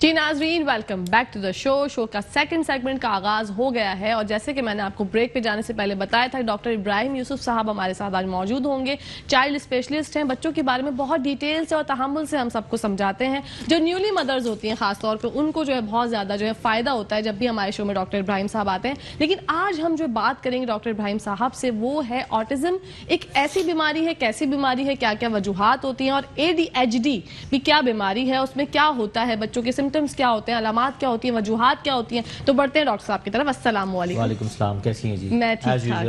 جی ناظرین، welcome back to the شو کا second segment کا آغاز ہو گیا ہے، اور جیسے کہ میں نے آپ کو بریک پہ جانے سے پہلے بتایا تھا، ڈاکٹر ابراہیم یوسف صاحب ہمارے ساتھ آج موجود ہوں گے. چائلڈ اسپیشلسٹ ہیں، بچوں کے بارے میں بہت ڈیٹیل سے اور تحمل سے ہم سب کو سمجھاتے ہیں. جو نیولی مدرز ہوتی ہیں خاص طور پہ ان کو جو ہے بہت زیادہ جو ہے فائدہ ہوتا ہے جب بھی ہمارے شو میں ڈاکٹر ابراہیم صاحب آتے ہیں. لیکن آج ہم جو بات کریں گے ڈاکٹر ابراہیم صاحب سے وہ ہے آٹزم. ایک ایسی بیماری ہے، کیسی بیماری ہے، کیا کیا وجوہات ہوتی ہیں، اور ADHD بھی کیا بیماری ہے، اس میں کیا ہوتا ہے، بچوں کے سمٹمز کیا ہوتے ہیں، علامات کیا ہوتی ہیں، وجوہات کیا ہوتی ہیں. تو بڑھتے ہیں ڈاکٹر صاحب کی طرف. السلام علیکم. وعلیکم السلام، کیسی ہیں جی؟ میں ٹھیک ٹھاک.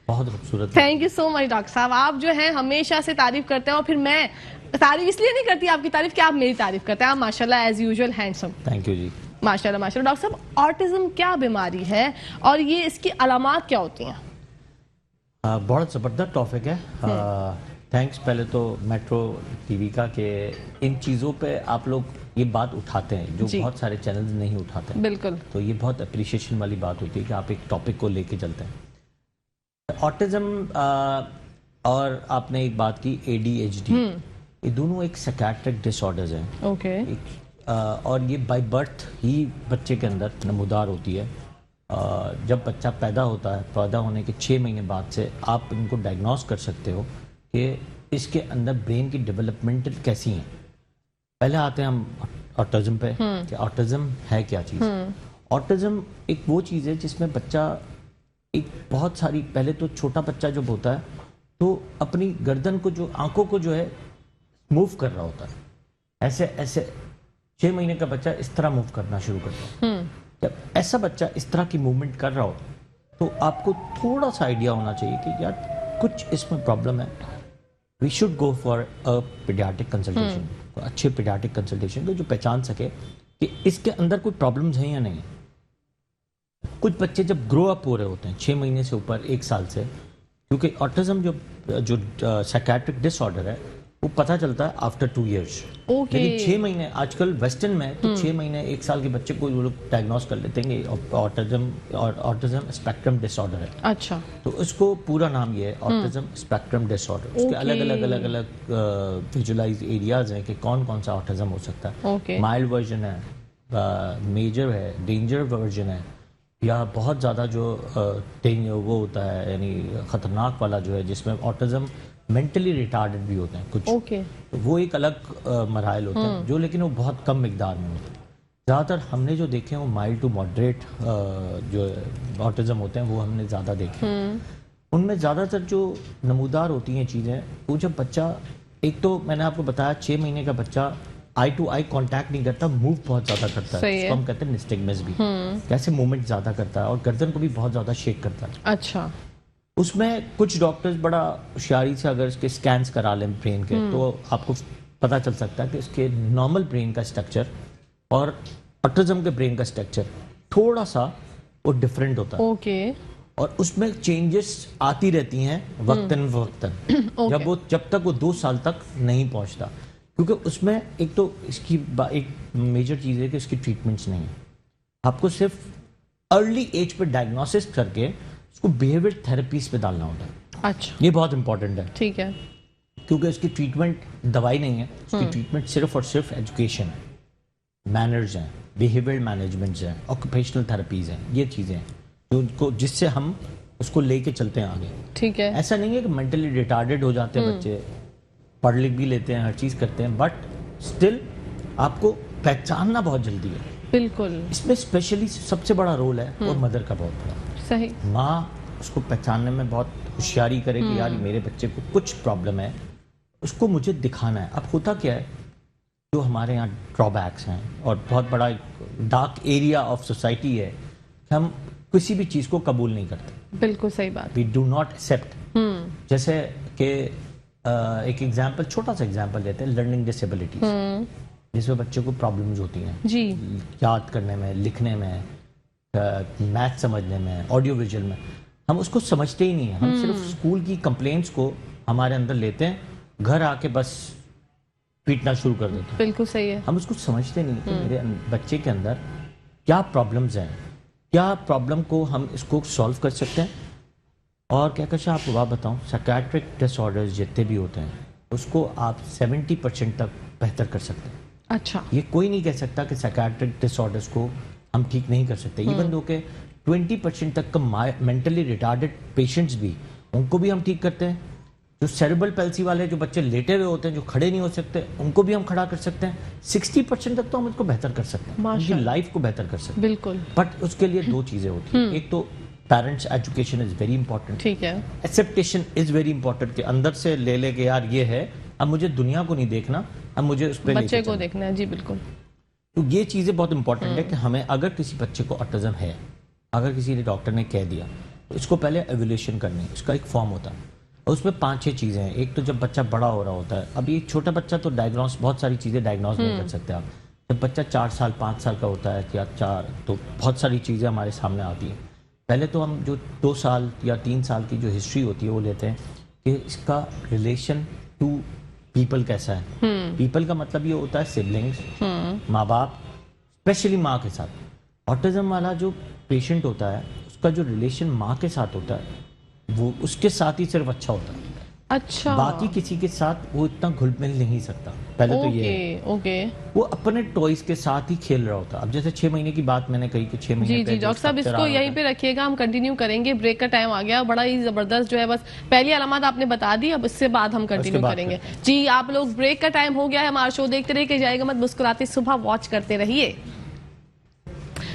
بہت خوبصورت. Thank you so much doctor صاحب. آپ جو ہیں ہمیشہ سے تعریف کرتے ہیں، اور پھر میں تعریف اس لیے نہیں کرتی آپ کی تعریف کہ آپ میری تعریف کرتے ہیں. آپ ماشاءاللہ as usual handsome. Thank you جی. ماشاءاللہ ماشاءاللہ. ڈاکٹر صاحب، آٹزم کیا بیماری ہے اور یہ اس کی علامات کیا ہوتی ہیں؟ بہت زبردست ٹاپک ہے. تھینکس پہلے تو میٹرو ٹی وی کا کہ ان چیزوں پہ آپ لوگ یہ بات اٹھاتے ہیں جو بہت سارے چینلز نہیں اٹھاتے ہیں. بالکل. تو یہ بہت اپریشیشن والی بات ہوتی ہے کہ آپ ایک ٹاپک کو لے کے چلتے ہیں. آٹزم اور آپ نے ایک بات کی ADHD، یہ دونوں ایک سائکیٹرک ڈس آرڈرز ہیں. اوکے. اور یہ بائی برتھ ہی بچے کے اندر نمودار ہوتی ہے. جب بچہ پیدا ہوتا ہے، پیدا ہونے کے 6 مہینے بعد سے آپ ان کو ڈائگنوز کر سکتے ہو کہ اس کے اندر برین کی ڈیولپمنٹ کیسی ہیں. پہلے آتے ہیں ہم آٹزم پہ کہ آٹزم ہے کیا چیز. آٹزم ایک وہ چیز ہے جس میں بچہ ایک بہت ساری، پہلے تو چھوٹا بچہ جب ہوتا ہے تو اپنی گردن کو جو آنکھوں کو جو ہے موو کر رہا ہوتا ہے، ایسے ایسے. 6 مہینے کا بچہ اس طرح موو کرنا شروع کرتا ہے. جب ایسا بچہ اس طرح کی موومنٹ کر رہا ہو تو آپ کو تھوڑا سا آئیڈیا ہونا چاہیے کہ یار کچھ اس میں پرابلم ہے. We should go for a paediatric consultation, اچھے پیڈیاٹرک کنسلٹیشن کو جو پہچان سکے کہ اس کے اندر کوئی پرابلمز ہیں یا نہیں. کچھ بچے جب گرو اپ ہو رہے ہوتے ہیں 6 مہینے سے اوپر، 1 سال سے، کیونکہ آٹزم جو سائکیٹرک ڈس آرڈر ہے وہ پتہ چلتا ہے آفٹر 2 ایئرس. لیکن 6 مہینے آج کل ویسٹرن میں تو 6 مہینے 1 سال کے بچے کو لوگ ڈائگنوز کر لیتے ہیں کہ آٹزم اسپیکٹرم ڈس آرڈر ہے. اچھا. تو اس کو پورا نام یہ ہے آٹزم اسپیکٹرم ڈس آرڈر. اس کے الگ ویژولائز ایریاز ہیں کہ کون کون سا آٹزم ہو سکتا ہے. مائلڈ ورژن ہے، میجر ہے، ڈینجر ورژن ہے، یا بہت زیادہ جو وہ ہوتا ہے یعنی خطرناک والا جو ہے جس میں آٹزم مینٹلی ریٹارڈڈ بھی ہوتے ہیں کچھ. وہ ایک الگ مراحل ہوتے ہیں جو لیکن وہ بہت کم مقدار میں ہوتے ہیں. زیادہ تر ہم نے جو دیکھے ہیں وہ مائلڈ ٹو ماڈریٹ جو آٹزم ہوتے ہیں وہ ہم نے زیادہ دیکھے ہیں. ان میں زیادہ تر جو نمودار ہوتی ہیں چیزیں، وہ جب بچہ، ایک تو میں نے آپ کو بتایا 6 مہینے کا بچہ آئی ٹو آئی کانٹیکٹ نہیں کرتا، موو بہت زیادہ کرتا ہے، اس کو ہم کہتے ہیں نسٹگمس بھی، کیسے موومنٹ زیادہ کرتا ہے اور گردن کو بھی بہت زیادہ شیک کرتا ہے. اچھا. اس میں کچھ ڈاکٹرز بڑا ہوشیاری سے اگر اس کے سکینز کرا لیں برین کے تو آپ کو پتہ چل سکتا ہے کہ اس کے نارمل برین کا اسٹرکچر اور آٹزم کے برین کا اسٹرکچر تھوڑا سا وہ ڈفرینٹ ہوتا ہے. اوکے. اور اس میں چینجز آتی رہتی ہیں وقتاً فوقتاً جب تک وہ 2 سال تک نہیں پہنچتا. کیونکہ اس میں ایک تو اس کی ایک میجر چیز ہے کہ اس کی ٹریٹمنٹس نہیں ہیں. آپ کو صرف ارلی ایج پہ ڈائگنوسس کر کے اس کو بیہیویئر تھراپیز پہ ڈالنا ہوتا ہے. اچھا. یہ بہت امپورٹنٹ ہے. ٹھیک ہے. کیونکہ اس کی ٹریٹمنٹ دوائی نہیں ہے، اس کی ٹریٹمنٹ صرف اور صرف ایجوکیشن ہے، مینرز ہیں، بیہیویئر مینجمنٹس ہیں، آکوپیشنل تھراپیز ہیں. یہ چیزیں ہیں جس سے ہم اس کو لے کے چلتے ہیں آگے. ٹھیک ہے. ایسا نہیں ہے کہ مینٹلی ریٹارڈڈ ہو جاتے ہیں بچے، پڑھ لکھ بھی لیتے ہیں، ہر چیز کرتے ہیں، بٹ اسٹل آپ کو پہچاننا بہت جلدی ہے. بالکل. اس میں اسپیشلی سب سے بڑا رول ہے اور مدر کا بہت بڑا. صحیح. ماں اس کو پہچاننے میں بہت ہوشیاری کرے کہ یار میرے بچے کو کچھ پرابلم ہے، اس کو مجھے دکھانا ہے. اب ہوتا کیا ہے، جو ہمارے یہاں ڈرا بیکس ہیں اور بہت بڑا ڈارک ایریا آف سوسائٹی ہے کہ ہم کسی بھی چیز کو قبول نہیں کرتے. بالکل صحیح بات. We do not accept. جیسے کہ ایک ایگزامپل، چھوٹا سا ایگزامپل لیتے ہیں، لرننگ ڈسیبلٹیز، جس میں بچے کو پرابلمز ہوتی ہیں جی یاد کرنے میں، لکھنے میں، میتھ سمجھنے میں، آڈیو ویژول میں. ہم اس کو سمجھتے ہی نہیں ہیں. ہم صرف اسکول کی کمپلینٹس کو ہمارے اندر لیتے ہیں، گھر آ کے بس پیٹنا شروع کر دیتے ہیں. بالکل صحیح ہے. ہم اس کو سمجھتے نہیں کہ میرے بچے کے اندر کیا پرابلمز ہیں، کیا پرابلم کو ہم اس کو سالو کر سکتے ہیں. اور کیا کچھ آپ کو بات بتاؤں، سائکیٹرک ڈس آرڈرز جتنے بھی ہوتے ہیں اس کو آپ 70% تک بہتر کر سکتے ہیں. اچھا یہ کوئی نہیں کہہ سکتا کہ سائیکیٹرک ڈس آرڈرس کو ہم ٹھیک نہیں کر سکتے. ایون دو کہ 20% تک کا مینٹلی ریٹارڈڈ پیشنٹس بھی ان کو بھی ہم ٹھیک کرتے ہیں. جو سیریبل پیلسی والے جو بچے لیٹے ہوئے ہوتے ہیں جو کھڑے نہیں ہو سکتے ان کو بھی ہم کھڑا کر سکتے ہیں. 60% تک تو ہم ان کو بہتر کر سکتے ہیں, ان کی لائف کو بہتر کر سکتے ہیں. بالکل. بٹ اس کے لیے دو چیزیں ہوتی ہیں. ایک تو parents education is very important, ٹھیک ہے, ایکسیپٹیشن از ویری امپورٹنٹ کہ اندر سے لے لے کے یار یہ ہے, اب مجھے دنیا کو نہیں دیکھنا, اب مجھے اس پہ بچے کو دیکھنا ہے. جی بالکل. تو یہ چیزیں بہت امپورٹنٹ ہے کہ ہمیں اگر کسی بچے کو آٹزم ہے, اگر کسی ڈاکٹر نے کہہ دیا تو اس کو پہلے ایویلیوشن کرنی ہے. اس کا ایک فارم ہوتا ہے اور اس میں 5-6 چیزیں ہیں. ایک تو جب بچہ بڑا ہو رہا ہوتا ہے, اب یہ چھوٹا بچہ تو ڈائگنوس بہت ساری چیزیں ڈائگنوس نہیں کر سکتے آپ. جب بچہ 4 سال 5 سال کا ہوتا ہے یا 4, تو بہت ساری چیزیں ہمارے سامنے آتی ہیں. پہلے تو ہم جو 2 سال یا 3 سال کی جو ہسٹری ہوتی ہے وہ لیتے ہیں کہ اس کا ریلیشن ٹو پیپل کیسا ہے. پیپل کا مطلب یہ ہوتا ہے سبلنگس, ماں باپ, اسپیشلی ماں کے ساتھ. آٹزم والا جو پیشنٹ ہوتا ہے اس کا جو ریلیشن ماں کے ساتھ ہوتا ہے وہ اس کے ساتھ ہی صرف اچھا ہوتا ہے. اچھا, باقی کسی کے ساتھ وہ اتنا گھل مل نہیں سکتا. پہلے تو یہ ہے اوکے, وہ اپنے ٹوائز کے ساتھ ہی کھیل رہا ہوتا. اب جیسے 6 مہینے کی بات میں نے کہی کہ 6 مہینے جی ڈاکٹر صاحب اس کو یہیں پہ رکھیے گا, ہم کنٹینیو کریں گے. بریک کا ٹائم آ گیا, بڑا ہی زبردست جو ہے بس پہلی علامات آپ نے بتا دی, اب اس سے بعد ہم کنٹینیو کریں گے. جی آپ لوگ بریک کا ٹائم ہو گیا ہے, ہمارا شو دیکھتے رہے کہ جائے گا مت, مسکراتے صبح واچ کرتے رہیے.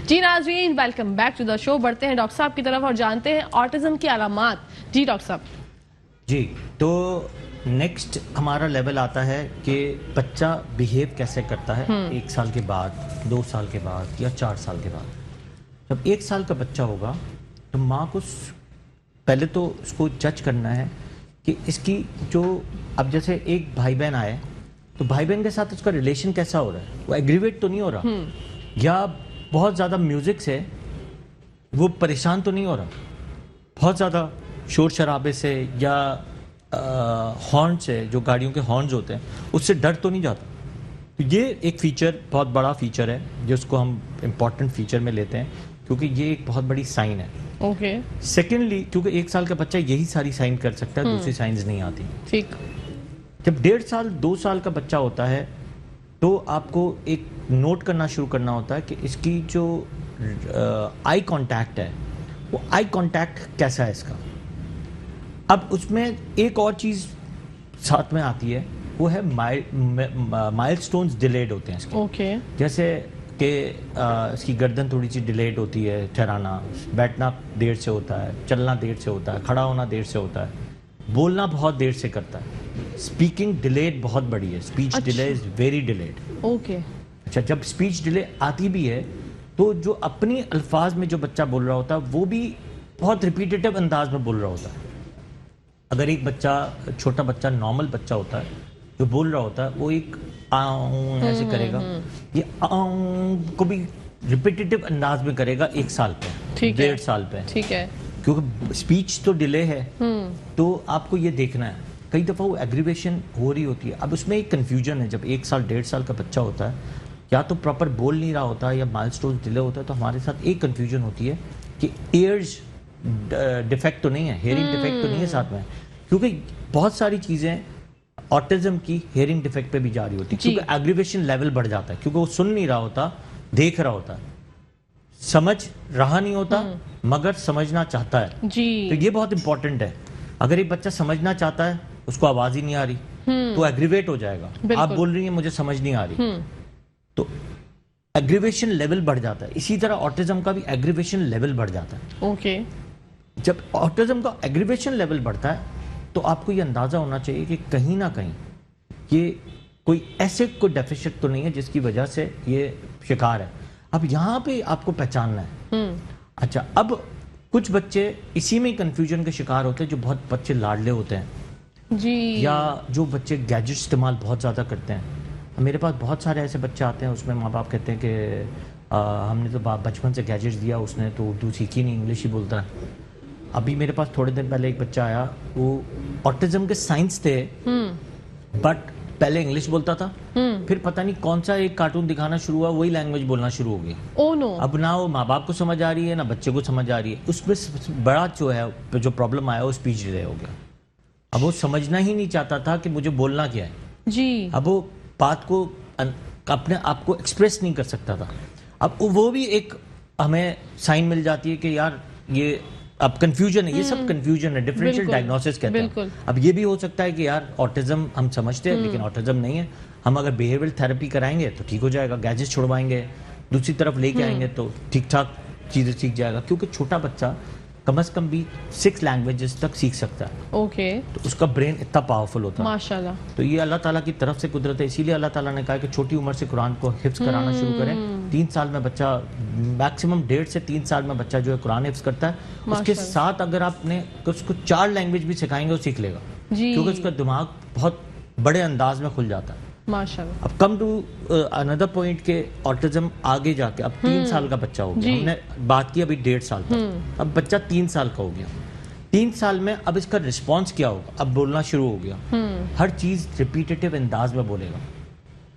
جی ناظرین, ویلکم بیک ٹو دا شو. بڑھتے ہیں ڈاکٹر صاحب کی طرف اور جانتے ہیں آٹزم کی علامات. جی ڈاکٹر صاحب. جی تو نیکسٹ ہمارا لیول آتا ہے کہ بچہ بیہیو کیسے کرتا ہے 1 سال کے بعد, 2 سال کے بعد یا 4 سال کے بعد. جب 1 سال کا بچہ ہوگا تو ماں کو پہلے تو اس کو جج کرنا ہے کہ اس کی جو, اب جیسے ایک بھائی بہن آئے تو بھائی بہن کے ساتھ اس کا ریلیشن کیسا ہو رہا ہے. وہ ایگریویٹ تو نہیں ہو رہا, یا بہت زیادہ میوزک سے وہ پریشان تو نہیں ہو رہا, بہت زیادہ شور شرابے سے یا ہارن سے, جو گاڑیوں کے ہارنز ہوتے ہیں اس سے ڈر تو نہیں جاتا. تو یہ ایک فیچر, بہت بڑا فیچر ہے جس کو ہم امپورٹنٹ فیچر میں لیتے ہیں کیونکہ یہ ایک بہت بڑی سائن ہے. اوکے. سیکنڈلی کیونکہ 1 سال کا بچہ یہی ساری سائن کر سکتا ہے, دوسری سائنز نہیں آتی. ٹھیک. جب 1.5 سال 2 سال کا بچہ ہوتا ہے تو آپ کو ایک نوٹ کرنا شروع کرنا ہوتا ہے کہ اس کی جو آئی کانٹیکٹ ہے وہ آئی کانٹیکٹ کیسا ہے اس کا. اب اس میں ایک اور چیز ساتھ میں آتی ہے, وہ ہے مائل سٹونز ڈیلیڈ ہوتے ہیں اس کے. اوکے. جیسے کہ اس کی گردن تھوڑی سی ڈیلیڈ ہوتی ہے, ٹھہرانا, بیٹھنا دیر سے ہوتا ہے, چلنا دیر سے ہوتا ہے, کھڑا ہونا دیر سے ہوتا ہے, بولنا بہت دیر سے کرتا ہے, اسپیکنگ ڈیلیڈ بہت بڑی ہے, speech delay is very delayed. Okay. اچھا, جب اسپیچ ڈیلے آتی بھی ہے تو جو اپنی الفاظ میں جو بچہ بول رہا ہوتا ہے وہ بھی بہت ریپیٹیٹو انداز میں بول رہا ہوتا ہے. اگر ایک بچہ, چھوٹا بچہ, نارمل بچہ ہوتا ہے جو بول رہا ہوتا ہے وہ ایک آؤں ایسے کرے گا, یہ آؤں کو بھی ریپیٹیٹو انداز میں کرے گا 1 سال پہ, 1.5 سال پہ. ٹھیک ہے. کیونکہ اسپیچ تو ڈیلے ہے, تو آپ کو یہ دیکھنا ہے. کئی دفعہ وہ ایگریویشن ہو رہی ہوتی ہے. اب اس میں ایک کنفیوژن ہے, جب 1 سال 1.5 سال کا بچہ ہوتا ہے یا تو پراپر بول نہیں رہا ہوتا یا مائل سٹون ڈیلے ہوتا ہے, تو ہمارے ساتھ ایک کنفیوژن ہوتی ہے کہ ایئرز ڈیفیکٹ تو نہیں ہے, ہیئرنگ ڈیفیکٹ تو نہیں ہے ساتھ میں, کیونکہ بہت ساری چیزیں آٹزم کی ہیئرنگ ڈیفیکٹ پہ بھی جاری ہوتی ہے. کیونکہ ایگریویشن لیول بڑھ جاتا ہے, کیونکہ وہ سن نہیں رہا ہوتا, دیکھ رہا ہوتا ہے, سمجھ رہا نہیں ہوتا مگر سمجھنا چاہتا ہے. جی. تو یہ بہت امپورٹنٹ ہے. اگر ایک بچہ سمجھنا چاہتا ہے, اس کو آواز ہی نہیں آ رہی تو ایگریویٹ ہو جائے گا. آپ بول رہی ہیں مجھے سمجھ نہیں آ رہی, تو ایگریویشن لیول بڑھ جاتا ہے. اسی طرح آٹزم کا بھی ایگریویشن لیول بڑھ جاتا ہے. اوکے. جب آٹزم کا ایگریویشن لیول بڑھتا ہے تو آپ کو یہ اندازہ ہونا چاہیے کہ کہیں نہ کہیں یہ کوئی ایسے کوئی ڈیفیشٹ تو نہیں ہے جس کی وجہ سے یہ شکار ہے. اب یہاں پہ آپ کو پہچاننا ہے. اچھا, اب کچھ بچے اسی میں کنفیوژن کے شکار ہوتے ہیں, جو بہت بچے لاڈلے ہوتے ہیں جی, یا جو بچے گیجٹ استعمال بہت زیادہ کرتے ہیں. میرے پاس بہت سارے ایسے بچے آتے ہیں, اس میں ماں باپ کہتے ہیں کہ ہم نے تو بچپن سے گیجٹس دیا, اس نے تو اردو سیکھی نہیں, انگلش ہی بولتا ہے. ابھی میرے پاس تھوڑے دن پہلے ایک بچہ آیا, وہ آٹزم کے سائنس تھے بٹ پہلے انگلش بولتا تھا, پھر پتہ نہیں کون سا ایک کارٹون دکھانا شروع ہوا, وہی لینگویج بولنا شروع ہو گئی. اب نہ وہ ماں باپ کو سمجھ آ رہی ہے نہ بچے کو سمجھ آ رہی ہے. اس میں بڑا جو ہے جو پرابلم آیا وہ اسپیچ ڈیلے ہو گیا. اب وہ سمجھنا ہی نہیں چاہتا تھا کہ مجھے بولنا کیا ہے. جی. اب وہ بات کو اپنے آپ کو ایکسپریس نہیں کر سکتا تھا. اب وہ بھی ایک ہمیں سائن مل جاتی ہے کہ یار یہ اب کنفیوژن ہے, یہ سب کنفیوژن ہے, ڈفرینشیل ڈائگنوسس کہتے ہیں. اب یہ بھی ہو سکتا ہے کہ یار آٹزم ہم سمجھتے ہیں لیکن آٹزم نہیں ہے, ہم اگر بیہیویئرل تھراپی کرائیں گے تو ٹھیک ہو جائے گا, گیجز چھڑوائیں گے, دوسری طرف لے کے آئیں گے تو ٹھیک ٹھاک چیزیں سیکھ جائے گا, کیونکہ چھوٹا بچہ کم از کم بھی 6 لینگویجز تک سیکھ سکتا ہے. اوکے, تو اس کا برین اتنا پاورفل ہوتا ہے ماشاءاللہ. تو یہ اللہ تعالیٰ کی طرف سے قدرت ہے, اسی لیے اللہ تعالیٰ نے کہا کہ چھوٹی عمر سے قرآن کو حفظ کرانا شروع کریں. 3 سال میں بچہ, میکسیمم 1.5 سے 3 سال میں بچہ جو ہے قرآن حفظ کرتا ہے. اس کے ساتھ اگر آپ نے اس کو 4 لینگویج بھی سکھائیں گے وہ سیکھ لے گا, کیونکہ اس کا دماغ بہت بڑے انداز میں کھل جاتا ہے ماشاءاللہ. اب کم ٹو اندر پوائنٹ کہ آٹزم آگے جا کے اب 3 سال کا بچہ ہو گیا, ہم نے بات کی ابھی 1.5 سال تک, اب بچہ 3 سال کا ہو گیا. 3 سال میں اب اس کا رسپانس کیا ہوگا, اب بولنا شروع ہو گیا, ہر چیز ریپیٹیٹیو انداز میں بولے گا.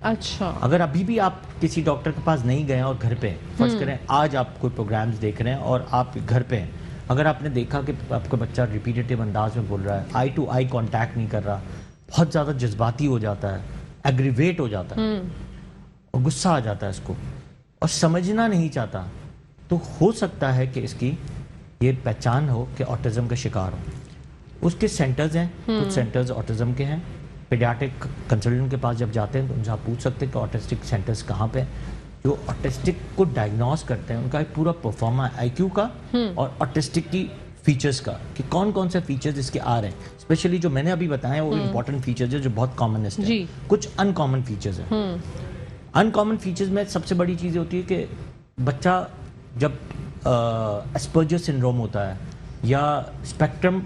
اچھا, اگر ابھی بھی آپ کسی ڈاکٹر کے پاس نہیں گئے اور گھر پہ فرض کریں آج آپ کوئی پروگرامز دیکھ رہے ہیں اور آپ گھر پہ ہیں, اگر آپ نے دیکھا کہ آپ کا بچہ ریپیٹیٹیو انداز میں بول رہا ہے, آئی ٹو آئی کانٹیکٹ نہیں کر رہا, بہت زیادہ جذباتی ہو جاتا ہے, ایگریویٹ ہو جاتا ہے اور غصہ آ جاتا ہے اس کو اور سمجھنا نہیں چاہتا, تو ہو سکتا ہے کہ اس کی یہ پہچان ہو کہ آٹزم کا شکار ہو. اس کے سینٹرز ہیں, کچھ سینٹرز آٹزم کے ہیں. پیڈیاٹرک کنسلٹنٹ کے پاس جب جاتے ہیں تو ان سے آپ پوچھ سکتے ہیں کہ آٹسٹک سینٹرز کہاں پہ ہیں. جو آٹسٹک کو ڈائگنوز کرتے ہیں ان کا ایک پورا پرفارما ہے, آئی کیو کا اور آٹسٹک کی فیچرز کا, کہ کون کون سے فیچرز اس کے آ رہے ہیں. اسپیشلی جو میں نے ابھی بتایا وہ امپورٹنٹ فیچرز ہیں جو بہت کامنسٹ ہیں, کچھ ان کامن فیچرز ہیں. ان کامن فیچرز میں سب سے بڑی چیز ہوتی ہے کہ بچہ جب اسپرجر سنڈروم ہوتا ہے یا اسپیکٹرم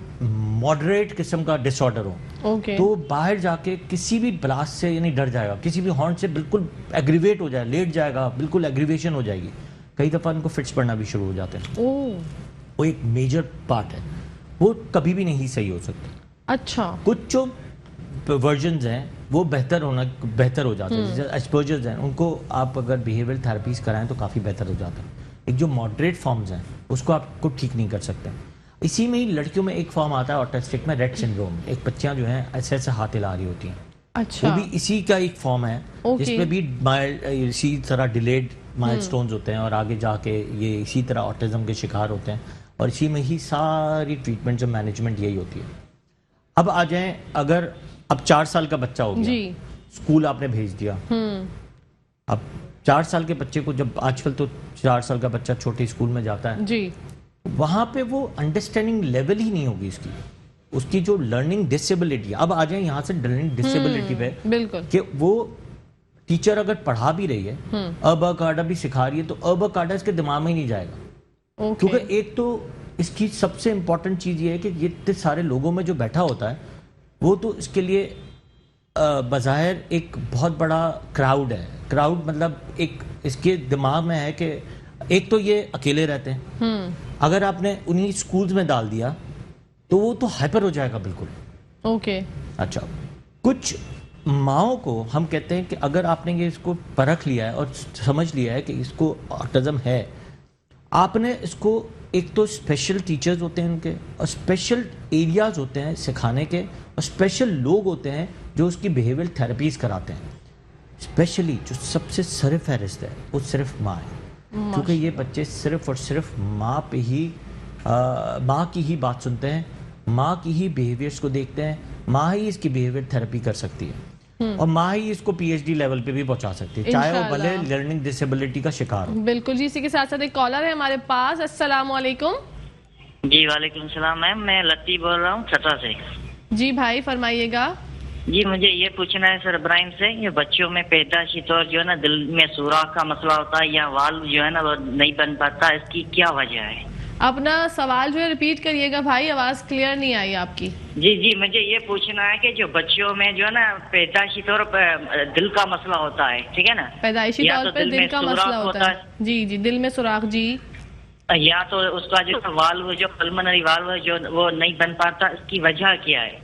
ماڈریٹ قسم کا ڈس آرڈر ہو, تو باہر جا کے کسی بھی بلاسٹ سے یعنی ڈر جائے گا, کسی بھی ہارن سے بالکل ایگریویٹ ہو جائے, لیٹ جائے گا, بالکل ایگریویشن ہو جائے گی. کئی دفعہ ان کو فٹس پڑنا بھی شروع ہو جاتے ہیں. وہ ایک میجر پارٹ ہے, وہ کبھی بھی نہیں صحیح ہو سکتا. اچھا, کچھ جو ورژنز ہیں وہ بہتر ہو جاتے ہیں, جیسے اسپرجرز ہیں ان کو آپ اگر بیہیویئرل تھراپیز کرائیں تو کافی بہتر ہو جاتا ہے. ایک جو ماڈریٹ فارمز ہیں اس کو آپ کو ٹھیک نہیں کر سکتے. اسی میں ہی لڑکیوں میں ایک فارم آتا ہے آٹسٹک میں, ریٹ سنڈروم. ایک بچیاں جو ہیں ایسے ایسے ہاتھ ہلا رہی ہوتی ہیں, وہ بھی اسی کا ایک فارم ہے جس میں بھی اسی طرح ڈیلیڈ مائل سٹونز ہوتے ہیں اور آگے جا کے یہ اسی طرح آٹزم کے شکار ہوتے ہیں, اور اسی میں ہی ساری ٹریٹمنٹ اور مینجمنٹ یہی ہوتی ہے. اب آ جائیں, اگر اب 4 سال کا بچہ ہو گیا, اسکول آپ نے بھیج دیا. اب 4 سال کے بچے کو, جب آج کل تو 4 سال کا بچہ چھوٹے اسکول میں جاتا ہے, وہاں پہ وہ انڈرسٹینڈنگ لیول ہی نہیں ہوگی اس کی جو لرننگ ڈسیبلٹی. اب آ جائیں یہاں سے لرننگ ڈسیبلٹی پہ, کہ وہ ٹیچر اگر پڑھا بھی رہی ہے, ابا کاڈا بھی سکھا رہی ہے, تو ابا کاڈا اس کے دماغ میں ہی نہیں جائے گا. کیونکہ ایک تو اس کی سب سے امپورٹنٹ چیز یہ ہے کہ یہ اتنے سارے لوگوں میں جو بیٹھا ہوتا ہے وہ تو اس کے لیے بظاہر ایک بہت بڑا کراؤڈ ہے. کراؤڈ مطلب ایک اس کے دماغ میں ہے کہ ایک تو یہ اکیلے رہتے ہیں, اگر آپ نے انہیں سکولز میں ڈال دیا تو وہ تو ہائپر ہو جائے گا بالکل. اوکے, اچھا, کچھ ماؤں کو ہم کہتے ہیں کہ اگر آپ نے یہ اس کو پرکھ لیا ہے اور سمجھ لیا ہے کہ اس کو آٹزم ہے, آپ نے اس کو ایک تو اسپیشل ٹیچرز ہوتے ہیں ان کے, اور اسپیشل ایریاز ہوتے ہیں سکھانے کے, اور اسپیشل لوگ ہوتے ہیں جو اس کی بیہیویئرل تھراپیز کراتے ہیں. اسپیشلی جو سب سے سر فہرست ہے وہ صرف ماں ہے, کیونکہ یہ بچے صرف اور صرف ماں کی ہی بات سنتے ہیں, ماں کی ہی بیہیویئرس کو دیکھتے ہیں, ماں ہی اس کی بیہیویئر تھراپی کر سکتی ہے, اور ماں ہی اس کو پی ایچ ڈی لیول پہ بھی پہنچا سکتی ہے, چاہے وہ بھلے لرننگ ڈسیبلٹی کا شکار ہو. بالکل جی. اسی کے ساتھ ساتھ ایک کالر ہے ہمارے پاس. السلام علیکم. جی وعلیکم السلام میم, میں لطیف بول رہا ہوں چھتا سے. جی بھائی فرمائیے گا. جی مجھے یہ پوچھنا ہے سر ابراہیم سے, یہ بچوں میں پیدائشی طور جو ہے نا دل میں سوراخ کا مسئلہ ہوتا ہے یا والو جو ہے نا وہ نہیں بن پاتا, اس کی کیا وجہ ہے؟ اپنا سوال جو ہے ریپیٹ کریے گا بھائی, آواز کلیئر نہیں آئی آپ کی. جی مجھے یہ پوچھنا ہے کہ جو بچوں میں جو ہے نا پیدائشی طور پر دل کا مسئلہ ہوتا ہے, ٹھیک ہے نا, پیدائشی طور پر دل کا مسئلہ ہوتا ہے. جی دل میں سوراخ, جی, یا تو اس کا جو والو جو پلمنری والو جو وہ نہیں بن پاتا, اس کی وجہ کیا ہے؟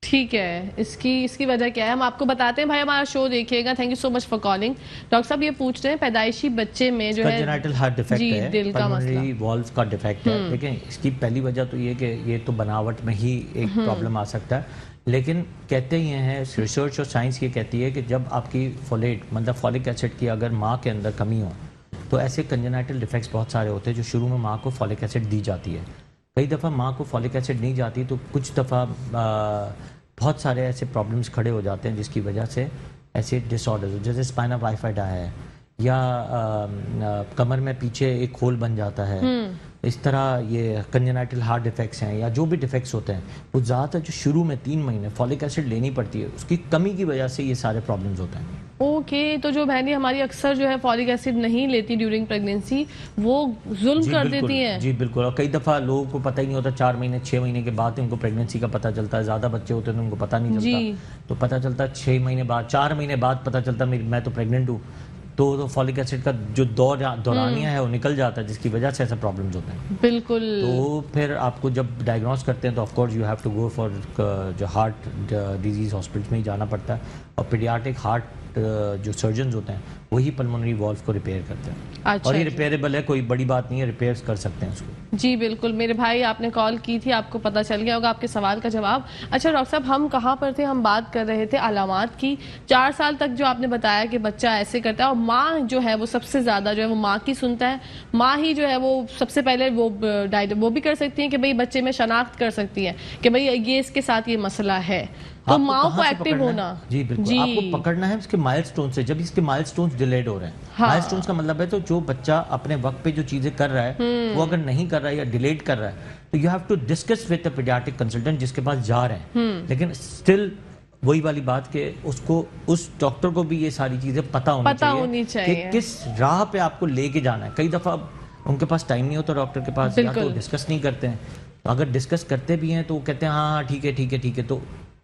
ٹھیک ہے, اس کی وجہ کیا ہے ہم آپ کو بتاتے ہیں. بھائی ہمارا شو دیکھیے گا. Thank you so much for calling. Doctor صاحب یہ پوچھ رہے ہیں پیدائشی بچے میں جو ہے کنجنائٹل ہارٹ ڈیفیکٹ ہے, دل کا مسئلہ, والوز کا ڈیفیکٹ ہے. دیکھیں اس کی پہلی وجہ تو یہ کہ یہ تو بناوٹ میں ہی ایک پرابلم آ سکتا ہے, لیکن کہتے یہ ہیں ریسرچ اور سائنس یہ کہتی ہے کہ جب آپ کی فولیٹ مطلب فولک ایسڈ کی اگر ماں کے اندر کمی ہو تو ایسے کنجنائٹل ڈیفیکٹس بہت سارے ہوتے ہیں جو شروع میں ماں کو فولک ایسڈ دی جاتی ہے. کئی دفعہ ماں کو فولک ایسڈ نہیں جاتی تو کچھ دفعہ بہت سارے ایسے پرابلمس کھڑے ہو جاتے ہیں جس کی وجہ سے ایسے ڈس آرڈرز جیسے اسپائنا بائیفیڈا ہے یا کمر میں پیچھے ایک ہول بن جاتا ہے, اس طرح یہ کنجنائٹل ہارٹ ڈیفیکٹس ہیں یا جو بھی ڈیفیکٹس ہوتے ہیں وہ زیادہ تر جو شروع میں 3 مہینے فولک ایسڈ لینی پڑتی ہے اس کی کمی کی وجہ سے یہ سارے پرابلمس ہوتے ہیں. اوکے, تو جو بہنیں ہماری اکثر جو ہے فولک ایسڈ نہیں لیتی ڈیورنگ پریگنینسی وہ ظلم کر دیتی ہیں. جی بالکل, اور کئی دفعہ لوگوں کو پتہ ہی نہیں ہوتا, 4 مہینے 6 مہینے کے بعد ان کو پریگنینسی کا پتہ چلتا ہے. زیادہ بچے ہوتے ہیں تو ان کو پتہ نہیں چلتا, تو پتہ چلتا 6 مہینے بعد 4 مہینے بعد پتہ چلتا میں تو پریگننٹ ہوں. تو فولک ایسڈ کا جو دورانیہ ہے وہ نکل جاتا ہے جس کی وجہ سے ایسے پرابلمز ہوتے ہیں. بالکل. تو پھر آپ کو جب ڈائگنوز کرتے ہیں تو of course you have to go for جو ہارٹ ڈیزیز ہاسپٹلس میں ہی جانا پڑتا ہے, اور پیڈیاٹرک ہارٹ جو سرجنز ہوتے ہیں وہی پلمونری والو کو ریپیئر کرتے ہیں. اور یہ ریپیئریبل ہے, کوئی بڑی بات نہیں ہے, ریپیئر کر سکتے ہیں اس کو. جی بالکل. میرے بھائی آپ نے کال کی تھی, آپ کو پتہ چل گیا ہوگا آپ کے سوال کا جواب. اچھا ڈاکٹر صاحب, ہم کہاں پر تھے؟ ہم بات کر رہے تھے علامات کی. 4 سال تک جو آپ نے بتایا کہ بچہ ایسے کرتا ہے اور ماں جو ہے وہ سب سے زیادہ جو ہے وہ ماں کی سنتا ہے. ماں ہی جو ہے وہ سب سے پہلے وہ بھی کر سکتی ہیں کہ بھئی بچے میں شناخت کر سکتی ہے کہ بھئی یہ اس کے ساتھ یہ مسئلہ ہے, تو ماں کو ایکٹیو ہونا. جی بالکل, آپ کو پکڑنا ہے اس کے مائل سٹون سے. جب اس کے مائل سٹونز ڈیلیڈ ہو رہے ہیں, مائل سٹونز کا مطلب ہے تو جو بچہ اپنے وقت پہ جو چیزیں کر رہا ہے وہ اگر نہیں کر رہا ہے یا ڈیلیڈ کر رہا ہے تو you have to discuss with a paediatric consultant جس کے پاس جا رہے ہیں. لیکن اسٹل وہی والی بات کہ اس ڈاکٹر کو بھی یہ ساری چیزیں پتہ ہونی چاہیے کہ کس راہ پہ آپ کو لے کے جانا ہے. کئی دفعہ ان کے پاس ٹائم نہیں ہوتا ڈاکٹر کے پاس, یا تو ڈسکس نہیں کرتے ہیں. اگر ڈسکس کرتے بھی ہیں تو وہ کہتے ہیں ہاں ٹھیک ہے. تو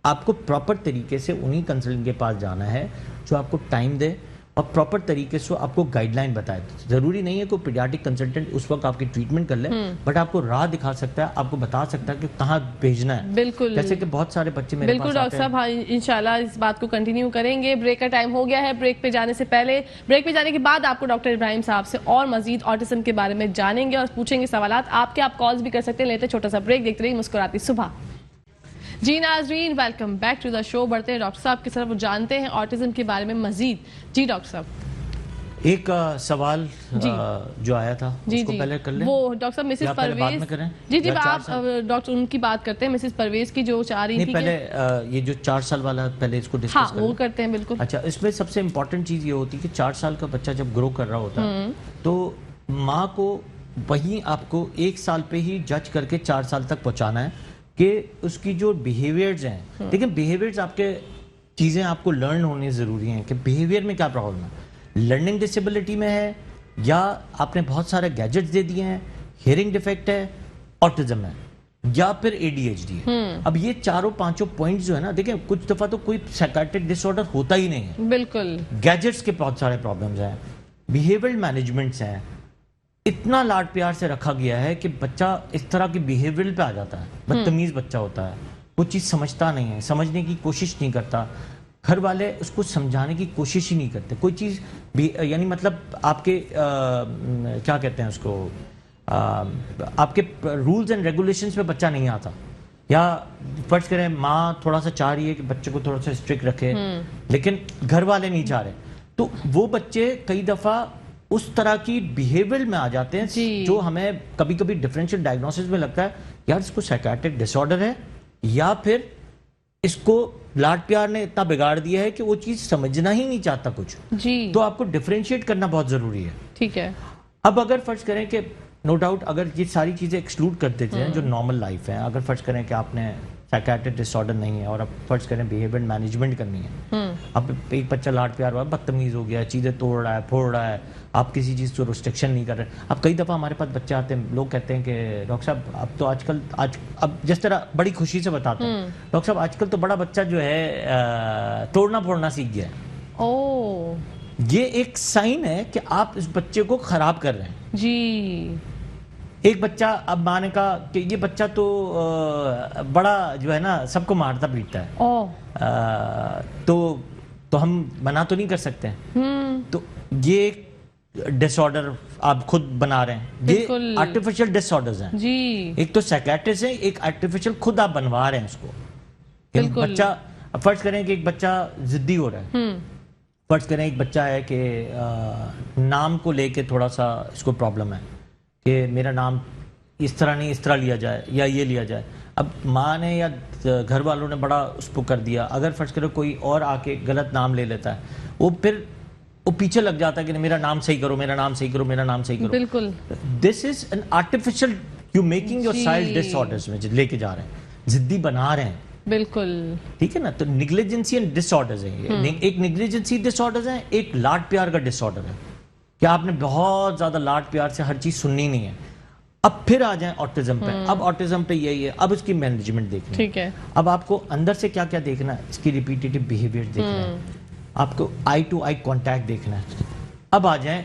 آپ کو پراپر طریقے سے انہی کنسلٹنٹ کے پاس جانا ہے جو آپ کو ٹائم دے اور پراپر طریقے سے آپ کو گائیڈ لائن بتائے. ضروری نہیں ہے کوئی پیڈیاٹرک کنسلٹنٹ اس وقت آپ کی ٹریٹمنٹ کر لے, بٹ آپ کو راہ دکھا سکتا ہے, آپ کو بتا سکتا ہے کہ کہاں بھیجنا ہے. بالکل, جیسے کہ بہت سارے بچے میرے پاس بالکل ڈاکٹر صاحب, انشاءاللہ اس بات کو کنٹینیو کریں گے. بریک کا ٹائم ہو گیا ہے. بریک پہ جانے سے پہلے, بریک پہ جانے کے بعد آپ کو ڈاکٹر ابراہیم صاحب سے اور مزید آٹزم کے بارے میں جانیں گے اور پوچھیں گے سوالات. آپ کالز بھی کر سکتے ہیں. لیتے چھوٹا سا بریک, دیکھتے رہیے مسکراتی صبح. جی ناظرین, ویلکم بیک ٹو دا شو. بڑھتے ہیں ڈاکٹر صاحب کی طرف, وہ جانتے ہیں آٹزم کے بارے میں مزید. جی ڈاکٹر صاحب, ایک سوال جو آیا تھا اس کو پہلے کر لیں. وہ ڈاکٹر صاحب مسز پرویز, جی آپ ڈاکٹر ان کی بات کرتے ہیں, مسز پرویز کی جو چاہ رہی تھی. پہلے یہ جو 4 سال والا پہلے اس کو ڈسکس کریں. وہ کرتے ہیں بالکل. اچھا, اس میں سب سے امپورٹنٹ چیز یہ ہوتی ہے کہ 4 سال کا بچہ جب گرو کر رہا ہوتا ہے تو ماں کو وہیں آپ کو 1 سال پہ ہی جج کر کے 4 سال تک پہنچانا ہے کہ اس کی جو بیہیویئرز ہیں. لیکن بیہیویئرز آپ کے چیزیں آپ کو لرن ہونے ضروری ہیں کہ بیہیویئر میں کیا پرابلم ہے. لرننگ ڈسیبلٹی میں ہے, یا آپ نے بہت سارے گیجٹس دے دیے ہیں, ہیئرنگ ڈیفیکٹ ہے, آٹزم ہے, یا پھر ADHD ہے. اب یہ 4-5 پوائنٹس جو ہے نا, دیکھیں کچھ دفعہ تو کوئی سائیکیٹرک ڈس آرڈر ہوتا ہی نہیں ہے. بالکل, گیجٹس کے بہت سارے پرابلمز ہیں, بیہیویئرل مینجمنٹس ہیں. اتنا لاڈ پیار سے رکھا گیا ہے کہ بچہ اس طرح کی بیہیویئرل پہ آ جاتا ہے. بدتمیز بچہ ہوتا ہے, وہ چیز سمجھتا نہیں ہے, سمجھنے کی کوشش نہیں کرتا. گھر والے اس کو سمجھانے کی کوشش ہی نہیں کرتے. کوئی چیز یعنی مطلب آپ کے کیا کہتے ہیں اس کو, آپ کے رولز اینڈ ریگولیشنز پہ بچہ نہیں آتا, یا فرض کریں ماں تھوڑا سا چاہ رہی ہے کہ بچے کو تھوڑا سا اسٹرکٹ رکھے لیکن گھر والے نہیں چاہ رہے, تو وہ بچے کئی دفعہ اس طرح کی بیہیویئر میں آ جاتے ہیں جو ہمیں کبھی کبھی ڈفرینشیل ڈائگنوسس میں لگتا ہے یار اس کو سائیکیٹرک ڈس آرڈر ہے, یا پھر اس کو لاڈ پیار نے اتنا بگاڑ دیا ہے کہ وہ چیز سمجھنا ہی نہیں چاہتا کچھ. تو آپ کو ڈفرینشیٹ کرنا بہت ضروری ہے. ٹھیک ہے. اب اگر فرض کریں کہ نو ڈاؤٹ اگر یہ ساری چیزیں ایکسکلوڈ کر دیتے ہیں جو نارمل لائف ہے, اگر فرض کریں کہ آپ نے سائیکیٹرک ڈس آرڈر نہیں ہے اور اب فرض کریں بیہیویئر مینجمنٹ کرنی ہے, اب ایک بچہ لاڈ پیار ہوا, بدتمیز ہو گیا, چیزیں توڑ رہا ہے, پھوڑ رہا ہے, آپ کسی چیز کو ریسٹرکشن نہیں کر رہے. اب کئی دفعہ ہمارے پاس بچے آتے ہیں, لوگ کہتے ہیں کہ ڈاکٹر صاحب اب تو اب جس طرح بڑی خوشی سے بتاتے ہیں ڈاکٹر صاحب آج کل تو بڑا بچہ جو ہے توڑنا پھوڑنا سیکھ گیا ہے. یہ ایک سائن ہے کہ آپ اس بچے کو خراب کر رہے ہیں. جی, ایک بچہ, اب ماں نے کہا کہ یہ بچہ تو بڑا جو ہے نا سب کو مارتا پیٹتا ہے, تو ہم منع تو نہیں کر سکتے ہیں. تو یہ ایک ڈس آرڈر آپ خود بنا رہے ہیں. یہ آرٹیفیشل ڈس آرڈرز ہیں. ایک تو سائیکیٹرسٹ ہیں, ایک آرٹیفیشل خود آپ بنوا رہے ہیں اس کو. بچہ فرض کریں کہ ایک بچہ ضدی ہو رہا ہے، فرض کریں ایک بچہ ہے کہ نام کو لے کے تھوڑا سا اس کو پرابلم ہے کہ میرا نام اس طرح نہیں اس طرح لیا جائے یا یہ لیا جائے. اب ماں نے یا گھر والوں نے بڑا اس کو کر دیا. اگر فرض کرو کوئی اور آ کے غلط نام لے لیتا ہے، وہ پھر وہ پیچھے لگ جاتا ہے کہ میرا نام صحیح کرو، میرا نام صحیح کرو، میرا نام صحیح کرو. بالکل this is an artificial you making your child disorders میں لے کے جا رہے ہیں، ضدی بنا رہے ہیں. بالکل ٹھیک ہے نا. تو نیگلیجنسی اینڈ ڈس آرڈرز ہیں. ایک نیگلیجنسی ڈس آرڈرز ہیں، ایک لاڈ پیار کا ڈس آرڈر ہے کہ آپ نے بہت زیادہ لاڈ پیار سے ہر چیز سننی نہیں ہے. اب پھر آ جائیں آٹزم پہ. اب آٹزم پہ یہی ہے، اب اس کی مینجمنٹ دیکھنی ہے. ٹھیک ہے. اب آپ کو اندر سے کیا کیا دیکھنا ہے، اس کی ریپیٹیٹو بیہیویئر دیکھنا ہے، آپ کو آئی ٹو آئی کانٹیکٹ دیکھنا ہے. اب آ جائیں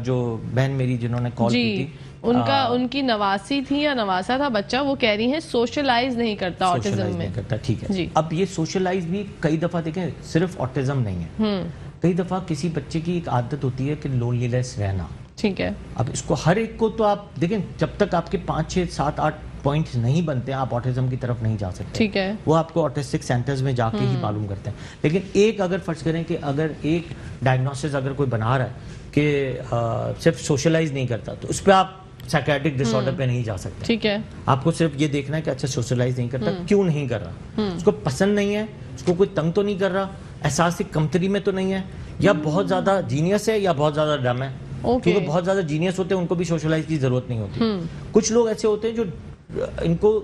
جو بہن میری جنہوں نے کال کی تھی، ان کی نواسی تھی یا نواسا تھا بچہ، وہ کہہ رہی ہیں سوشلائز نہیں کرتا آٹزم میں. ٹھیک ہے. اب یہ سوشلائز بھی کئی دفعہ دیکھیں صرف آٹزم نہیں ہے، کئی دفعہ کسی بچے کی ایک عادت ہوتی ہے کہ لونلی لیس رہنا. ٹھیک ہے. اب اس کو ہر ایک کو تو آپ دیکھیں جب تک آپ کے 5 6 7 8 پوائنٹس نہیں بنتے آپ آٹزم کی طرف نہیں جا سکتے. ٹھیک ہے. وہ آپ کو آٹسٹک سینٹرز میں جا کے ہی معلوم کرتے ہیں. لیکن ایک اگر فرض کریں کہ اگر ایک ڈائگنوسس اگر کوئی بنا رہا ہے کہ صرف سوشلائز نہیں کرتا، تو اس پہ آپ سائیکیٹرک ڈس آرڈر پہ نہیں جا سکتے. ٹھیک ہے. آپ کو صرف یہ دیکھنا ہے کہ اچھا سوشلائز نہیں کرتا، کیوں نہیں کر رہا، اس کو پسند نہیں ہے، اس کو کوئی تنگ تو نہیں کر رہا، احساس کمتری میں تو نہیں ہے، یا بہت زیادہ جینیس ہے یا بہت زیادہ ڈم ہے. کیونکہ بہت زیادہ جینیس ہوتے ہیں ان کو بھی سوشلائز کی ضرورت نہیں ہوتی. کچھ لوگ ایسے ہوتے ہیں جو ان کو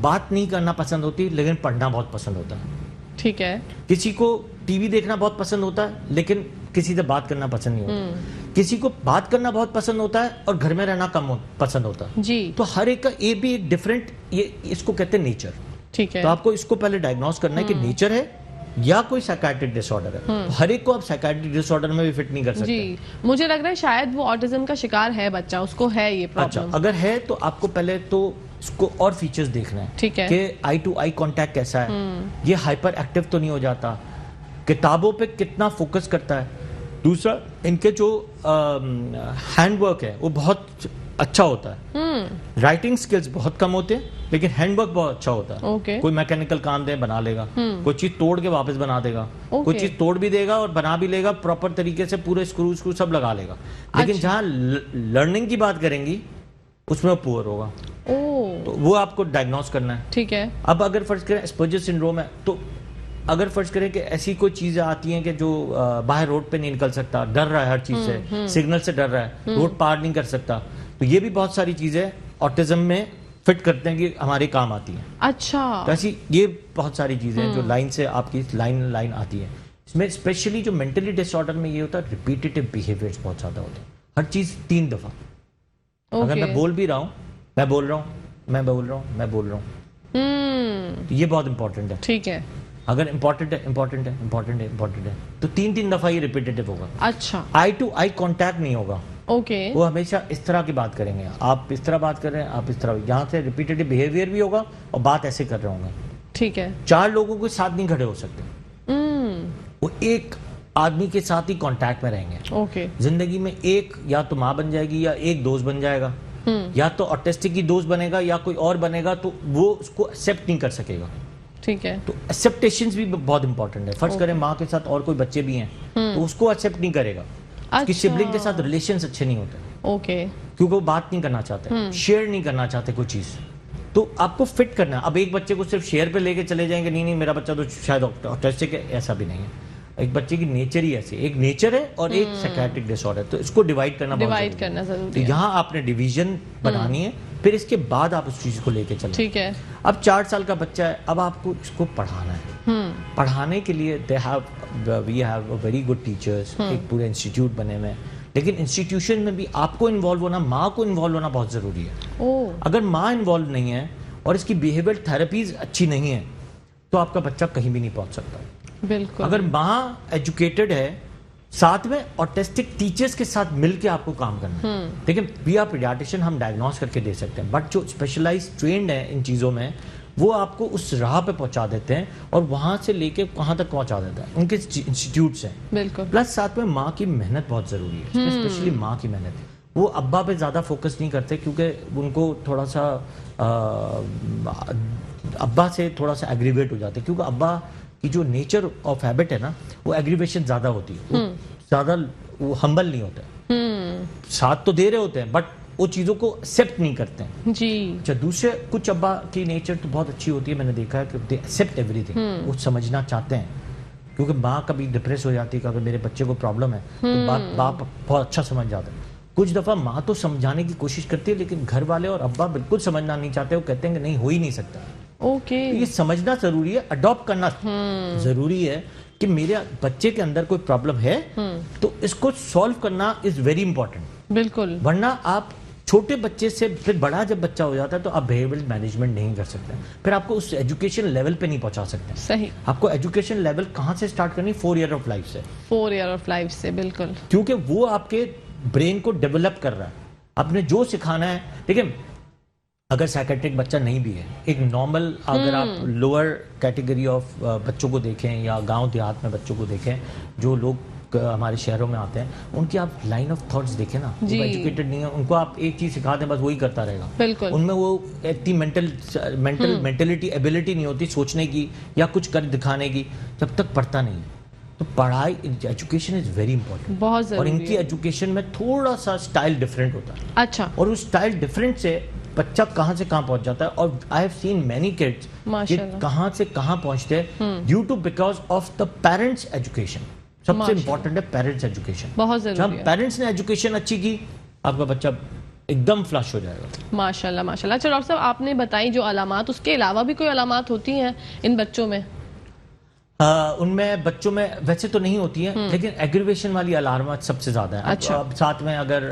بات نہیں کرنا پسند ہوتی لیکن پڑھنا بہت پسند ہوتا ہے. ٹھیک ہے. کسی کو ٹی وی دیکھنا بہت پسند ہوتا ہے لیکن کسی سے بات کرنا پسند نہیں ہوتا. کسی کو بات کرنا بہت پسند ہوتا ہے اور گھر میں رہنا کم پسند ہوتا ہے. جی. تو ہر ایک کا یہ بھی ایک ڈفرینٹ، یہ اس کو کہتے ہیں نیچر. ٹھیک ہے. تو آپ کو اس کو پہلے ڈائگنوز کرنا ہے کہ نیچر ہے یا کوئی سائیکیٹرک ڈس آرڈر ہے. ہر ایک کو آپ سائیکیٹرک ڈس آرڈر میں بھی فٹ نہیں کر سکتے. جی مجھے لگ رہا ہے شاید وہ آٹزم کا شکار ہے بچہ، اس کو ہے یہ پرابلم. اچھا اگر ہے تو آپ کو پہلے تو اس کو اور فیچرز دیکھنا ہے. ٹھیک ہے. کہ آئی ٹو آئی کانٹیکٹ کیسا ہے، یہ ہائپر ایکٹیو تو نہیں ہو جاتا، کتابوں پہ کتنا فوکس کرتا ہے. دوسرا ان کے جو ہینڈ ورک ہے وہ بہت اچھا ہوتا ہے. رائٹنگ سکلز بہت کم ہوتے ہیں لیکن ہینڈ ورک بہت اچھا ہوتا ہے. کوئی میکینیکل کام دے بنا لے گا، کوئی چیز توڑ کے واپس بنا دے گا، کوئی چیز توڑ بھی دے گا اور بنا بھی لے گا پراپر طریقے سے، پورے اسکرو سب لگا لے گا. لیکن جہاں لرننگ کی بات کریں گی اس میں وہ پور ہوگا. تو وہ آپ کو ڈائگنوز کرنا ہے. ٹھیک ہے. اب اگر فرض کریں اسپرجر سنڈروم ہے تو اگر فرض کریں کہ ایسی کوئی چیزیں آتی ہیں کہ جو باہر روڈ پہ نہیں نکل سکتا، ڈر رہا ہے ہر چیز سے، سگنل سے ڈر رہا ہے، روڈ پار نہیں کر سکتا، تو یہ بھی بہت ساری چیزیں آٹزم میں فٹ کرتے ہیں کہ ہمارے کام آتی ہیں. اچھا. تو ایسی یہ بہت ساری چیزیں جو لائن سے آپ کی لائن آتی ہے. اس میں اسپیشلی جو مینٹلی ڈس آرڈر میں یہ ہوتا ہے ریپیٹیٹو بیہیویئرز بہت زیادہ ہوتے ہیں. ہر چیز 3 دفعہ. اگر میں بول بھی رہا ہوں، میں بول رہا ہوں، میں بول رہا ہوں، میں بول رہا ہوں، تو یہ بہت امپورٹنٹ ہے. ٹھیک ہے. اگر امپورٹنٹ ہے تو 3 دفعہ یہ ریپیٹیٹو ہوگا. اچھا. آئی ٹو آئی کانٹیکٹ نہیں ہوگا. اوکے. وہ ہمیشہ اس طرح کی بات کریں گے، آپ اس طرح بات کر رہے ہیں، آپ اس طرح، یہاں سے ریپیٹیٹو بیہیویئر بھی ہوگا اور بات ایسے کر رہے ہوں گے. ٹھیک ہے. 4 لوگوں کے ساتھ نہیں کھڑے ہو سکتے، وہ ایک آدمی کے ساتھ ہی کانٹیکٹ میں رہیں گے. اوکے. زندگی میں ایک یا تو ماں بن جائے گی یا ایک دوست بن جائے گا، یا تو آٹسٹک کی دوست بنے گا یا کوئی اور بنے گا، تو وہ اس کو ایکسیپٹ نہیں کر سکے گا. ٹھیک ہے. تو ایکسیپٹیشنز بھی بہت امپورٹنٹ ہے. فرض کریں ماں کے ساتھ اور کوئی بچے بھی ہیں تو اس کو ایکسیپٹ نہیں کرے گا. اس کی سبلنگ کے ساتھ ریلیشنز اچھے نہیں ہوتے. اوکے. کیونکہ وہ بات نہیں کرنا چاہتے، شیئر نہیں کرنا چاہتے کوئی چیز. تو آپ کو فٹ کرنا ہے. اب ایک بچے کو صرف شیئر پہ لے کے چلے جائیں گے، نہیں میرا بچہ تو شاید آٹسٹک ہے، ایسا بھی نہیں ہے. ایک بچے کی نیچر ہی ایسی، ایک نیچر ہے اور ایک سائیکیٹرک ڈس آرڈر. تو اس کو ڈیوائڈ کرنا ضروری ہے. تو یہاں آپ نے ڈیویژن بنانی ہے، پھر اس کے بعد آپ اس چیز کو لے کے چلیں. ٹھیک ہے. اب 4 سال کا بچہ ہے، اب آپ کو اس کو پڑھانا ہے. پڑھانے کے لیے we have very good teachers, ایک پورے انسٹیٹیوٹ بنے ہوئے ہیں. لیکن انسٹیٹیوشن میں بھی آپ کو انوالو ہونا، ماں کو انوالو ہونا بہت ضروری ہے. اگر ماں انوالو نہیں ہے اور اس کی بیہیویئر تھراپیز اچھی نہیں ہے تو آپ کا بچہ کہیں بھی نہیں پہنچ سکتا. بالکل. اگر ماں ایجوکیٹڈ ہے، ساتھ میں آٹسٹک ٹیچرز کے ساتھ مل کے آپ کو کام کرنا ہے. لیکن وی آر پیڈیاٹریشین، ہم ڈائگنوز کر کے دے سکتے ہیں، بٹ جو اسپیشلائز ٹرینڈ ہیں ان چیزوں میں وہ آپ کو اس راہ پہ پہنچا دیتے ہیں اور وہاں سے لے کے کہاں تک پہنچا دیتا ہے. ان کے انسٹیٹیوٹس ہیں. بالکل. پلس ساتھ میں ماں کی محنت بہت ضروری ہے، اسپیشلی ماں کی محنت. وہ ابا پہ زیادہ فوکس نہیں کرتے کیونکہ ان کو تھوڑا سا ابا سے تھوڑا سا ایگریویٹ ہو جاتے ہیں، کیونکہ ابا کی جو نیچر آف ہیبٹ ہے نا وہ ایگریویشن زیادہ ہوتی ہے، وہ زیادہ وہ ہمبل نہیں ہوتا، ساتھ تو دے رہے ہوتے ہیں بٹ وہ چیزوں کو ایکسیپٹ نہیں کرتے ہیں جی. اچھا دوسرے کچھ ابا کی نیچر تو بہت اچھی ہوتی ہے، میں نے دیکھا ہے کہ دے ایکسیپٹ ایوری تھنگ، وہ سمجھنا چاہتے ہیں، کیونکہ ماں کبھی ڈپریس ہو جاتی ہے کہ اگر میرے بچے کو پرابلم ہے تو باپ بہت اچھا سمجھ جاتا ہے. کچھ دفعہ ماں تو سمجھانے کی کوشش کرتی ہے لیکن گھر والے اور ابا بالکل سمجھنا نہیں چاہتے، وہ کہتے ہیں کہ نہیں ہو ہی نہیں سکتا. اوکے. یہ سمجھنا ضروری ہے، اڈاپٹ کرنا ضروری ہے کہ میرے بچے کے اندر کوئی پرابلم ہے تو اس کو سالو کرنا از ویری امپورٹنٹ. بالکل. ورنہ آپ چھوٹے بچے سے پھر بڑا جب بچہ ہو جاتا ہے تو آپ بیہیویئرل مینجمنٹ نہیں کر سکتے، پھر آپ کو اس ایجوکیشن لیول پہ نہیں پہنچا سکتے. صحیح. آپ کو ایجوکیشن لیول کہاں سے سٹارٹ کرنی؟ 4 ایئر آف لائف سے. 4 ایئر آف لائف سے. بالکل. کیونکہ وہ آپ کے برین کو ڈیولپ کر رہا ہے، آپ نے جو سکھانا ہے. لیکن اگر سائیکیٹرک بچہ نہیں بھی ہے، ایک نارمل اگر آپ لوور کیٹیگری آف بچوں کو دیکھیں یا گاؤں دیہات میں بچوں کو دیکھیں جو لوگ ہمارے شہروں میں آتے ہیں، ان کی آپ لائن آف تھاٹس دیکھیں نا، وہ ایجوکیٹڈ نہیں ہے، ان کو آپ ایک چیز سکھا دیں بس وہی کرتا رہے گا. بالکل. ان میں وہ اتنی مینٹلٹی ایبلٹی نہیں ہوتی سوچنے کی یا کچھ کر دکھانے کی جب تک پڑھتا نہیں. تو پڑھائی ایجوکیشن از ویری امپورٹنٹ، بہت ضروری. اور ان کی ایجوکیشن میں تھوڑا سا اسٹائل ڈفرینٹ ہوتا ہے. اچھا. اور اس اسٹائل ڈفرینٹ سے بچہ کہاں سے کہاں پہنچ جاتا ہے. اور I have seen many kids کہ کہاں سے کہاں پہنچتے ہیں due to because of the parents education. سب سے امپورٹنٹ ہے پیرنٹس ایجوکیشن. بہت ضروری جب پیرنٹس نے ایجوکیشن اچھی کی آپ کا بچہ ایک دم فلش ہو جائے گا. ماشاءاللہ ماشاءاللہ. اچھا ڈاکٹر صاحب آپ نے بتائی جو علامات، اس کے علاوہ بھی کوئی علامات ہوتی ہیں ان بچوں میں؟ ان میں بچوں میں ویسے تو نہیں ہوتی ہیں لیکن ایگریویشن والی علامات سب سے زیادہ ہیں. اب ساتھ میں اگر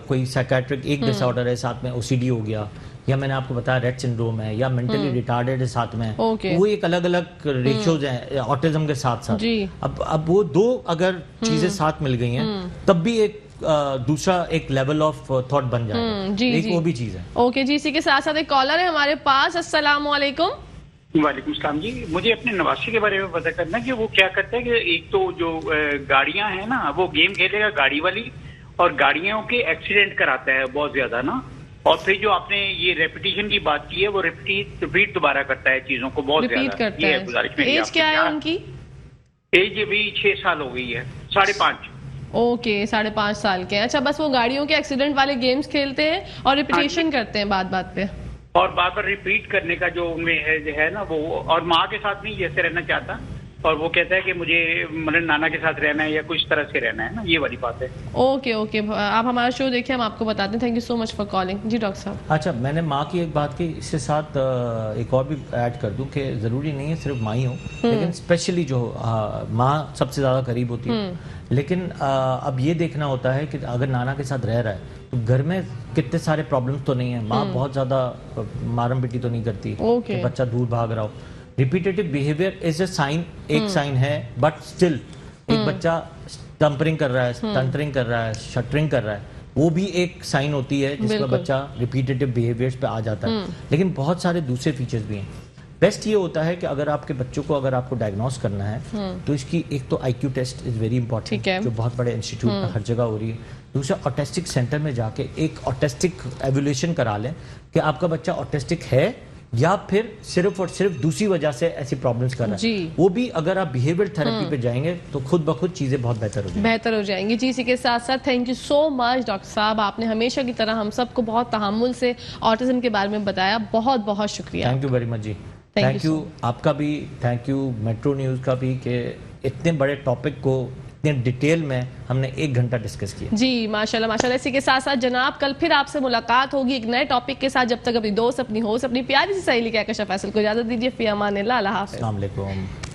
کوئی سائیکیٹرک ایک ڈس آرڈر ہے، ساتھ میں OCD ہو گیا، یا میں نے آپ کو بتایا ریٹ سنڈروم ہے، یا مینٹلی ریٹارڈیڈ ہے ساتھ میں، وہ ایک الگ الگ ریشوز ہیں آٹزم کے ساتھ ساتھ. اب وہ دو اگر چیزیں ساتھ مل گئی ہیں تب بھی ایک دوسرا ایک لیول آف تھاٹ بن جائے گا. ایک وہ بھی چیز ہے. اوکے جی. اسی کے ساتھ ساتھ ایک کالر ہے ہمارے پاس. السلام علیکم. وعلیکم السلام جی. مجھے اپنے نواسی کے بارے میں پتہ کرنا کہ وہ کیا کرتا ہے کہ ایک تو جو گاڑیاں ہیں نا وہ گیم کھیلے گا گاڑی والی، اور گاڑیوں کے ایکسیڈنٹ کراتا ہے بہت زیادہ نا، اور پھر جو آپ نے یہ ریپیٹیشن کی بات کی ہے وہ ریپیٹ دوبارہ کرتا ہے چیزوں کو بہت زیادہ. یہ ہے گزارش میری. ایج کیا ہے ان کی؟ ایج ابھی 6 سال ہو گئی ہے، 5.5. اوکے 5.5 سال کے. اچھا بس وہ گاڑیوں کے ایکسیڈنٹ والے گیمز کھیلتے ہیں اور ریپیٹیشن کرتے ہیں بات بات پہ، اور بار بار ریپیٹ کرنے کا جو ان میں ہے نا وہ، اور ماں کے ساتھ نہیں جیسے رہنا چاہتا، اور وہ کہتا ہے کہ مجھے مطلب نانا کے ساتھ رہنا ہے یا کچھ طرح سے رہنا ہے نا، یہ والی بات ہے. Okay okay. آپ ہمارا شو دیکھیں، ہم آپ کو بتاتے ہیں. Thank you so much for calling. جی ڈاکٹر صاحب. اچھا میں نے ماں کی ایک بات کی، اس کے ساتھ ایک اور بھی ایڈ کر دوں کہ ضروری نہیں ہے صرف ماں ہی ہو، لیکن اسپیشلی جو ماں سب سے زیادہ قریب ہوتی ہے. لیکن اب یہ دیکھنا ہوتا ہے کہ اگر نانا کے ساتھ رہ رہا ہے تو گھر میں کتنے سارے پرابلمس تو نہیں ہیں. ماں بہت زیادہ مارم پیٹی تو نہیں کرتی کہ بچہ دور بھاگ رہا ہو. Repetitive behaviour is a sign, ایک سائن ہے، بٹ اسٹل ایک بچہ ٹمپرنگ کر رہا ہے، سٹنٹرنگ کر رہا ہے، شٹرنگ کر رہا ہے، وہ بھی ایک سائن ہوتی ہے جس میں بچہ ریپیٹیٹو بیہیویئرز پہ آ جاتا ہے. لیکن بہت سارے دوسرے فیچرز بھی ہیں. بیسٹ یہ ہوتا ہے کہ اگر آپ کے بچوں کو اگر آپ کو ڈائگنوز کرنا ہے تو اس کی ایک تو IQ test is very important جو بہت بڑے انسٹیٹیوٹ میں ہر جگہ ہو رہی ہے. دوسرا آٹسٹک سینٹر میں جا کے ایک آٹسٹک ایویلیوشن کرا لیں کہ آپ کا بچہ آٹسٹک ہے یا پھر صرف اور صرف دوسری وجہ سے ایسی پرابلمس کر رہا ہے. وہ بھی اگر آپ بیہیویئر تھراپی پہ جائیں گے تو خود بخود چیزیں بہت بہتر ہو جائیں گی. جی اسی کے ساتھ ساتھ thank you so much doctor صاحب. آپ نے ہمیشہ کی طرح ہم سب کو بہت تحمل سے آٹزم کے بارے میں بتایا. بہت بہت شکریہ. تھینک یو ویری مچ جی. تھینک یو آپ کا بھی، تھینک یو میٹرو نیوز کا بھی کہ اتنے بڑے ٹاپک کو اتنے ڈیٹیل میں ہم نے 1 گھنٹہ ڈسکس کیا. جی ماشاءاللہ ماشاءاللہ. اسی کے ساتھ ساتھ جناب کل پھر آپ سے ملاقات ہوگی ایک نئے ٹاپک کے ساتھ. جب تک اپنی دوست، اپنی ہوسٹ، اپنی پیاری سی سہیلی کہکشاں فیصل کو اجازت دیجیے. فی امان اللہ. اللہ حافظ. السلام علیکم.